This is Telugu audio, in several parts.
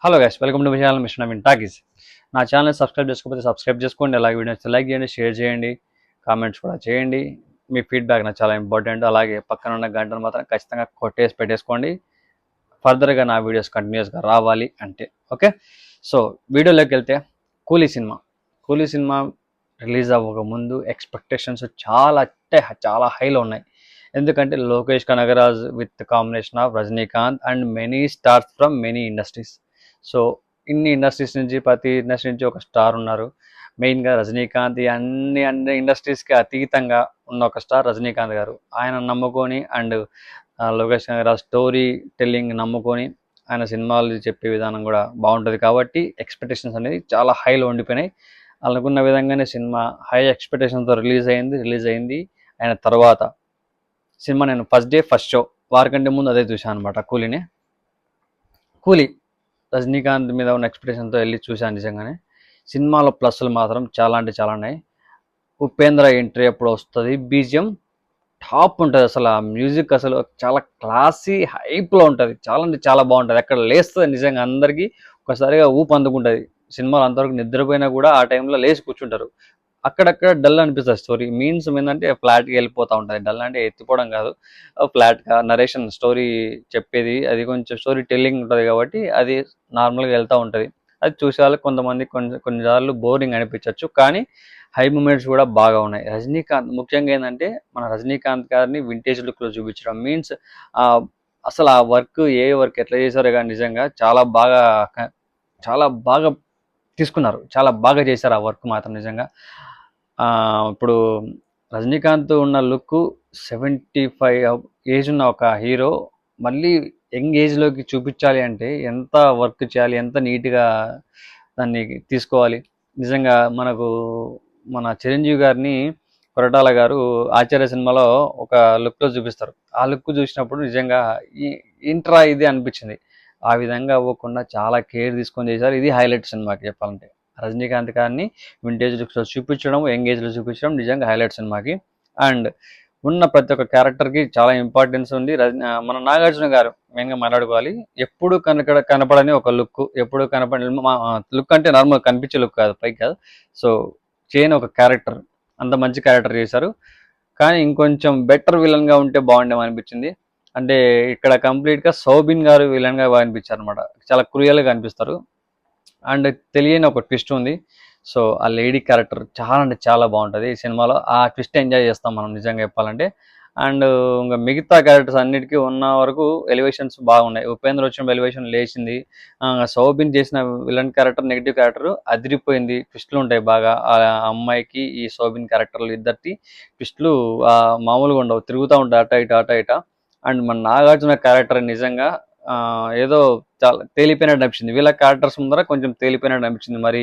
Hello guys, welcome to my channel mister Naveen talkies. నా ఛానల్ సబ్స్క్రైబ్ చేసుకోకపోతే సబ్స్క్రైబ్ చేసుకోండి. అలాగే వీడియోస్ లైక్ చేయండి, షేర్ చేయండి, కామెంట్స్ కూడా చేయండి. మీ ఫీడ్బ్యాక్ నాకు చాలా ఇంపార్టెంట్. అలాగే పక్కన ఉన్న గంటను మాత్రం ఖచ్చితంగా కొట్టేసి పెట్టేసుకోండి, ఫర్దర్గా నా వీడియోస్ కంటిన్యూస్గా రావాలి అంటే. ఓకే, సో వీడియోలోకి వెళ్తే కూలీ సినిమా రిలీజ్ అవ్వక ముందు ఎక్స్పెక్టేషన్స్ చాలా అంటే చాలా హైలో ఉన్నాయి. ఎందుకంటే Lokesh Kanagaraj with combination of Rajinikanth and many stars from many industries. So ఇన్ని ఇండస్ట్రీస్ నుంచి, ప్రతి ఇండస్ట్రీ నుంచి ఒక స్టార్ ఉన్నారు. మెయిన్గా రజనీకాంత్ అన్ని ఇండస్ట్రీస్కి అతీతంగా ఉన్న ఒక స్టార్ రజనీకాంత్ గారు. ఆయన నమ్ముకొని and Lokesh Kanagaraj story telling నమ్ముకొని ఆయన సినిమాలు చెప్పే విధానం కూడా బాగుంటుంది కాబట్టి ఎక్స్పెక్టేషన్స్ అనేది చాలా హైలో ఉండిపోయినాయి. అనుకున్న విధంగానే సినిమా హై ఎక్స్పెక్టేషన్తో రిలీజ్ అయింది. ఆయన తర్వాత సినిమా నేను ఫస్ట్ డే ఫస్ట్ షో వారికంటే ముందు అదే చూశాను అనమాట. కూలీ రజనీకాంత్ మీద ఉన్న ఎక్స్పెక్టేషన్తో వెళ్ళి చూశాను. నిజంగానే సినిమాలో ప్లస్లు మాత్రం చాలా అంటే చాలా ఉన్నాయి. ఉపేంద్ర ఎంట్రీ ఎప్పుడు వస్తుంది, బీజిఎం టాప్ ఉంటుంది. అసలు ఆ మ్యూజిక్ అసలు చాలా క్లాసీ హైప్లో ఉంటుంది. చాలా అంటే చాలా బాగుంటుంది. అక్కడ లేస్తుంది నిజంగా, అందరికీ ఒకసారిగా ఊపు అందుకుంటుంది. సినిమాలు అంతవరకు నిద్రపోయినా కూడా ఆ టైంలో లేచి కూర్చుంటారు. అక్కడక్కడ డల్ అనిపిస్తుంది స్టోరీ. మీన్స్ ఏంటంటే ఫ్లాట్కి వెళ్ళిపోతూ ఉంటుంది. డల్ అంటే ఎత్తిపోవడం కాదు, ఫ్లాట్గా నరేషన్ స్టోరీ చెప్పేది, అది కొంచెం స్టోరీ టెల్లింగ్ ఉంటుంది కాబట్టి అది నార్మల్గా వెళ్తూ ఉంటుంది. అది చూసే వాళ్ళకి కొంతమంది కొన్నిసార్లు బోరింగ్ అనిపించవచ్చు, కానీ హై మూమెంట్స్ కూడా బాగా ఉన్నాయి. రజనీకాంత్ ముఖ్యంగా ఏంటంటే మన రజనీకాంత్ గారిని వింటేజ్ లుక్లో చూపించడం మీన్స్ అసలు ఆ వర్క్ ఎట్లా చేశారో కానీ నిజంగా చాలా బాగా తీసుకున్నారు. చాలా బాగా చేశారు ఆ వర్క్ మాత్రం నిజంగా. ఇప్పుడు రజనీకాంత్ ఉన్న లుక్ 75 ఏజ్ ఉన్న ఒక హీరో మళ్ళీ యంగ్ ఏజ్లోకి చూపించాలి అంటే ఎంత వర్క్ చేయాలి, ఎంత నీట్గా దాన్ని తీసుకోవాలి. నిజంగా మన చిరంజీవి గారిని కొరటాల గారు ఆచార్య సినిమాలో ఒక లుక్లో చూపిస్తారు. ఆ లుక్ చూసినప్పుడు నిజంగా ఇంట్రా ఇది అనిపించింది. ఆ విధంగా అవ్వకుండా చాలా కేర్ తీసుకొని చేశారు. ఇది హైలైట్ సినిమాకి చెప్పాలంటే. రజనీకాంత్ గారిని వింటేజ్ లుక్స్లో చూపించడం, యంగ్ ఏజ్లో చూపించడం నిజంగా హైలైట్ సినిమాకి. అండ్ ఉన్న ప్రతి ఒక్క క్యారెక్టర్కి చాలా ఇంపార్టెన్స్ ఉంది. మన నాగార్జున గారు మెయిన్గా మాట్లాడుకోవాలి. ఎప్పుడు కనపడని ఒక లుక్, ఎప్పుడు కనపడని లుక్ అంటే నార్మల్ కనిపించే లుక్ కాదు, పైకి కాదు. సో చేయని ఒక క్యారెక్టర్, అంత మంచి క్యారెక్టర్ చేశారు. కానీ ఇంకొంచెం బెటర్ విలన్గా ఉంటే బాగుండేమో అనిపించింది. అంటే ఇక్కడ కంప్లీట్గా సౌబిన్ గారు విలన్గా అనిపించారు అనమాట. చాలా క్రూయల్గా అనిపిస్తారు. అండ్ తెలియని ఒక ట్విస్ట్ ఉంది. సో ఆ లేడీ క్యారెక్టర్ చాలా అంటే చాలా బాగుంటుంది ఈ సినిమాలో. ఆ ట్విస్ట్ ఎంజాయ్ చేస్తాం మనం నిజంగా చెప్పాలంటే. అండ్ ఇంకా మిగతా క్యారెక్టర్స్ అన్నిటికీ ఉన్న వరకు ఎలివేషన్స్ బాగున్నాయి. ఉపేంద్ర వచ్చిన ఎలివేషన్ లేచింది. సౌబిన్ చేసిన విలన్ క్యారెక్టర్, నెగిటివ్ క్యారెక్టర్ అదిరిపోయింది. ట్విస్టులు ఉంటాయి బాగా. ఆ అమ్మాయికి ఈ సౌబిన్ క్యారెక్టర్లు ఇద్దరికి ట్విస్టులు మామూలుగా ఉండవు, తిరుగుతూ ఉంటాయి అట ఇట. అండ్ మన నాగార్జున క్యారెక్టర్ నిజంగా ఏదో చాలా తేలిపోయినట్టు అనిపించింది. వీళ్ళ క్యారెక్టర్స్ ముందర కొంచెం తేలిపోయినట్టు అనిపించింది. మరి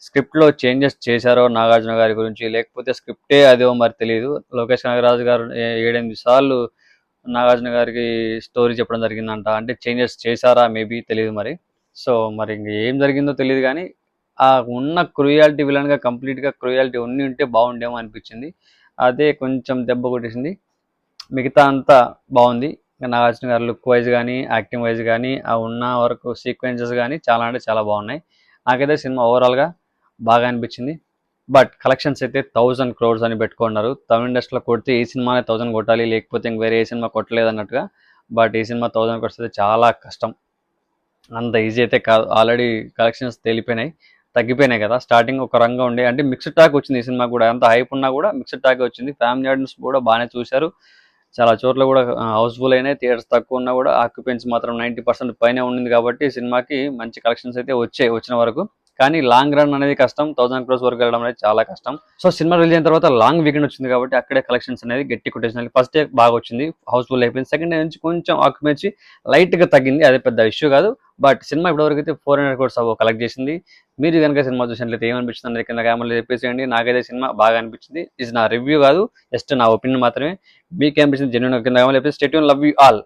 స్క్రిప్ట్లో చేంజెస్ చేశారో నాగార్జున గారి గురించి, లేకపోతే స్క్రిప్టే అదో మరి తెలియదు. లోకేష్ కనగరాజు గారు 7-8 సార్లు నాగార్జున గారికి స్టోరీ చెప్పడం జరిగిందంట. అంటే చేంజెస్ చేశారా మేబీ తెలియదు మరి. సో మరి ఇంక ఏం జరిగిందో తెలియదు, కానీ ఆ ఉన్న క్రూయాలిటీ విలన్గా కంప్లీట్గా క్రూయాలిటీ ఉంటే బాగుండేమో అనిపించింది. అదే కొంచెం దెబ్బ కొట్టేసింది. మిగతా అంతా బాగుంది. నాగార్జున గారు లుక్ వైజ్ కానీ, యాక్టింగ్ వైజ్ కానీ, ఆ ఉన్న వరకు సీక్వెన్సెస్ కానీ చాలా అంటే చాలా బాగున్నాయి. నాకైతే సినిమా ఓవరాల్గా బాగా అనిపించింది. బట్ కలెక్షన్స్ అయితే 1000 crores అని పెట్టుకున్నారు. తమిళ ఇండస్ట్రీలో కొడితే ఈ సినిమానే 1000 కొట్టాలి, లేకపోతే ఇంక వేరే ఏ సినిమా కొట్టలేదు అన్నట్టుగా. బట్ ఈ సినిమా 1000 crores అయితే చాలా కష్టం, అంత ఈజీ అయితే కాదు. ఆల్రెడీ కలెక్షన్స్ తగ్గిపోయినాయి కదా. స్టార్టింగ్ ఒక రంగా ఉండే, అంటే మిక్స్డ్ టాక్ వచ్చింది ఈ సినిమా కూడా. అంత హైప్ ఉన్నా కూడా మిక్స్డ్ టాక్ వచ్చింది. ఫ్యామిలీ ఆడియన్స్ కూడా బాగానే చూశారు. చాలా చోట్ల కూడా హౌస్ఫుల్ అయినాయి. థియేటర్స్ తక్కువ ఉన్నా కూడా ఆక్యుపెన్సీ మాత్రం 90% పైనే ఉండింది కాబట్టి సినిమాకి మంచి కలెక్షన్స్ అయితే వచ్చిన వరకు. కానీ లాంగ్ రన్ అనేది కష్టం. 1000 crores వరకు వెళ్ళడం అనేది చాలా కష్టం. సో సినిమా రిలీజ్ అయిన తర్వాత లాంగ్ వీకెండ్ వచ్చింది కాబట్టి అక్కడే కలెక్షన్స్ అనేది గట్టి కొట్టేసిన. ఫస్ట్ డే బాగా వచ్చింది, హౌస్ఫుల్ అయిపోయింది. సెకండ్ డే నుంచి కొంచెం ఆక్యుపెన్సీ లైట్గా తగ్గింది, అదే పెద్ద ఇష్యూ కాదు. బట్ సినిమా ఇప్పటివరకు అయితే 400 crores కలెక్ట్ చేసింది. మీరు కనుక సినిమా చూసినట్లయితే ఏమనిపించింది అందరికీ కింద కామెంట్లో చెప్పేసేయండి. నాకైతే సినిమా బాగా అనిపించింది. ఇది నా రివ్యూ కాదు, జస్ట్ నా ఒపీనియన్ మాత్రమే. మీకు అనిపించింది జెన్యూన్ కింద కామెంట్లో చెప్పేసి. Stay tune, love you all.